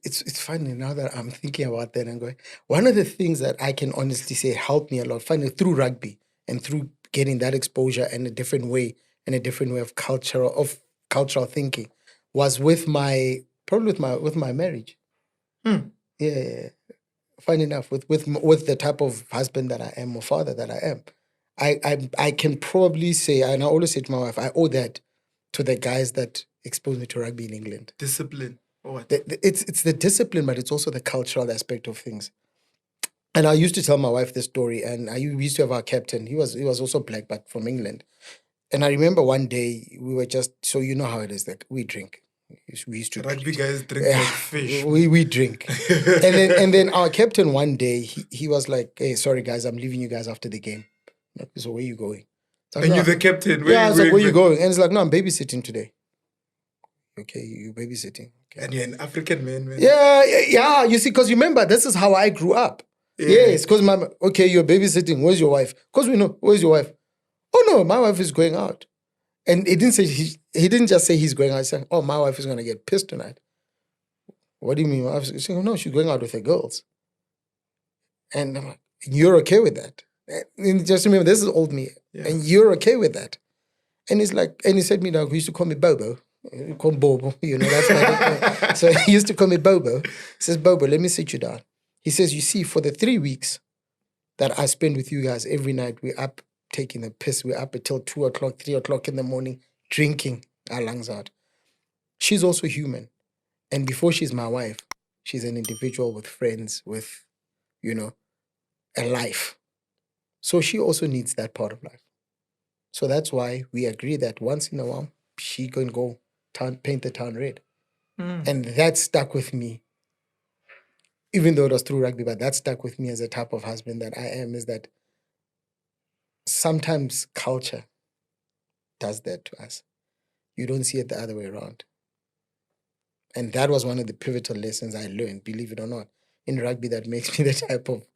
It's funny now that I'm thinking about that and going, one of the things that I can honestly say helped me a lot, finally through rugby and through getting that exposure and a different way of cultural thinking was with my probably with my marriage. Hmm. Yeah. Funny enough, with the type of husband that I am or father that I am. I can probably say, and I always say to my wife, I owe that to the guys that exposed me to rugby in England. Discipline. Or what? It's the discipline, but it's also the cultural aspect of things. And I used to tell my wife this story, and we used to have our captain. He was also black, but from England. And I remember one day we were just, so you know how it is, like we drink. We used to Rugby guys drink like fish. We drink. and then our captain one day he was like, "Hey, sorry guys, I'm leaving you guys after the game." Like, so where are you going? Like, And no. you're the captain. I was like, where are you going? And it's like, no, I'm babysitting today. Okay, you're babysitting. Okay. And you're an African man. Yeah. You see, because remember, this is how I grew up. Yeah. Yes, because okay, you're babysitting. Where's your wife? Because we know, where's your wife? Oh no, my wife is going out. And he didn't say he didn't just say he's going out. He said, oh, my wife is going to get pissed tonight. What do you mean? My wife is saying, no, she's going out with her girls. And I'm like, you're okay with that? And just remember, this is old me. Yeah. And you're okay with that? And he's like, and he said me, like, he used to call me Bobo. Call Bobo, that's my nickname. So he used to call me Bobo. He says, Bobo, let me sit you down. He says, you see, for the 3 weeks that I spend with you guys every night, we're up taking a piss. We're up until 2 o'clock, 3 o'clock in the morning, drinking our lungs out. She's also human. And before she's my wife, she's an individual with friends, with, a life. So she also needs that part of life. So that's why we agree that once in a while, she can go paint the town red. And that stuck with me. Even though it was through rugby, but that stuck with me as a type of husband that I am, is that sometimes culture does that to us. You don't see it the other way around. And that was one of the pivotal lessons I learned, believe it or not, in rugby, that makes me the type of,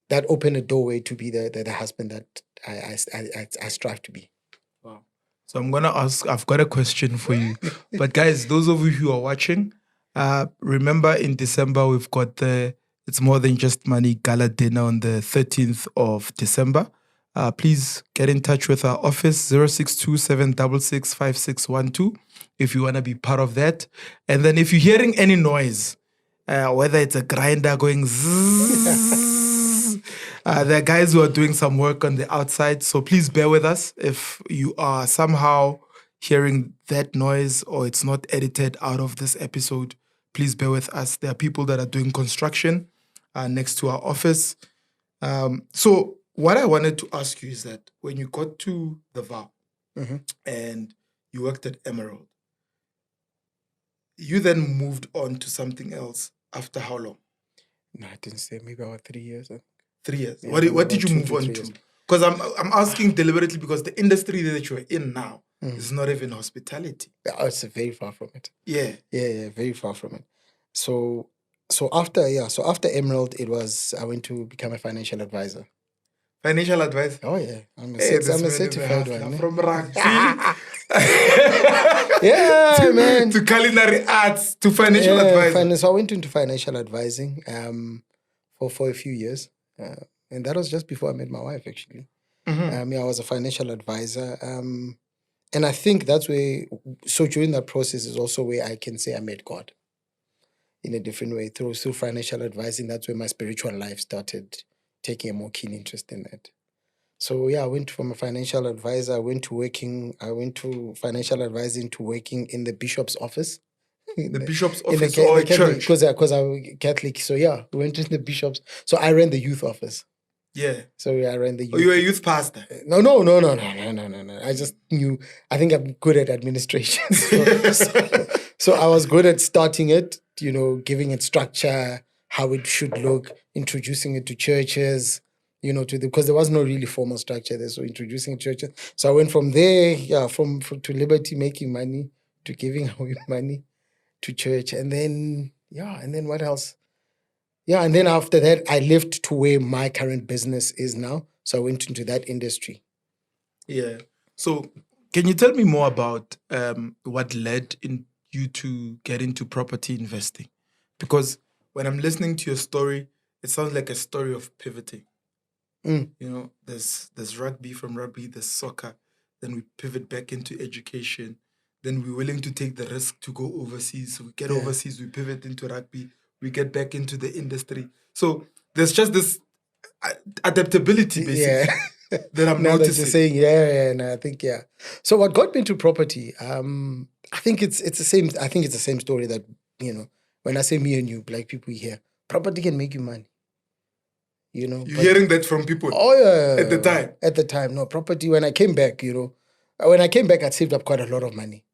that opened a doorway to be the husband that I strive to be. Wow. So I'm going to ask, I've got a question for you. But guys, those of you who are watching, remember in December, we've got the It's More Than Just Money Gala Dinner on the 13th of December. Please get in touch with our office, 0627665612, if you want to be part of that. And then if you're hearing any noise, whether it's a grinder going zzz, there are guys who are doing some work on the outside, so please bear with us if you are somehow hearing that noise or it's not edited out of this episode. Please bear with us. There are people that are doing construction next to our office. So what I wanted to ask you is that when you got to the VAR and you worked at Emerald, you then moved on to something else after how long? No, I didn't say, maybe about 3 years. 3 years. Yeah, what did you move on to? Because I'm asking deliberately because the industry that you're in now is not even hospitality. Oh, it's very far from it. Yeah, very far from it. So after Emerald, I went to become a financial advisor. Financial advisor? Oh yeah, I'm a certified one. From rugby, yeah, man, to culinary arts to financial advisor. So I went into financial advising for a few years, and that was just before I met my wife, actually. I was a financial advisor, and I think that's where. So during that process is also where I can say I met God in a different way through financial advising. That's where my spiritual life started taking a more keen interest in that. So yeah, I went from a financial advisor. I went to financial advising to working in the bishop's office. The bishop's office or church? Because I'm Catholic. So yeah, we went to the bishop's. So I ran the youth office. Yeah. So I ran the youth. Oh, you were a youth pastor? No. I just knew. I think I'm good at administration. So I was good at starting it, giving it structure, how it should look, introducing it to churches, because there was no really formal structure there. So introducing churches. So I went from there, from to Liberty, making money, to giving away money to church. And then what else? Yeah, and then after that, I left to where my current business is now. So I went into that industry. Yeah. So can you tell me more about what led you to get into property investing? Because when I'm listening to your story, it sounds like a story of pivoting. You know, there's rugby, from rugby, there's soccer. Then we pivot back into education. Then we're willing to take the risk to go overseas. So we get overseas, we pivot into rugby, we get back into the industry. So there's just this adaptability, basically, that I'm now noticing. that you're saying, no, I think, So what got me into property, I think it's the same. I think it's the same story that, you know, when I say me and you, black people here, property can make you money. You know, you're hearing that from people. Oh yeah, at the time. At the time, no property. When I came back, you know, I saved up quite a lot of money.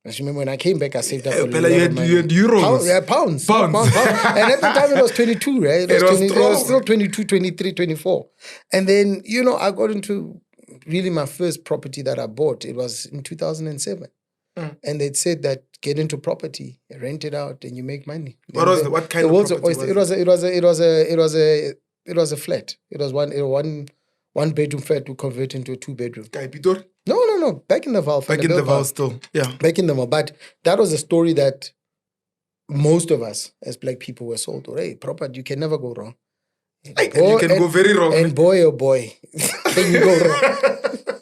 I remember when I came back, I saved up a lot of money. You had euros. Pounds. Pounds. And at the time, it was 22, right? It was still 22, 23, 24. And then, you know, I got into really my first property that I bought. It was in 2007. And they said that get into property, rent it out, and you make money. What kind of property was it? It was a flat. It was one bedroom flat to convert into a 2-bedroom. No. Back in the Val. Back in the Val still. Yeah. Back in the Val. But that was a story that most of us as black people were sold. Hey, property, you can never go wrong. You can go very wrong. And boy, oh boy, can you go wrong.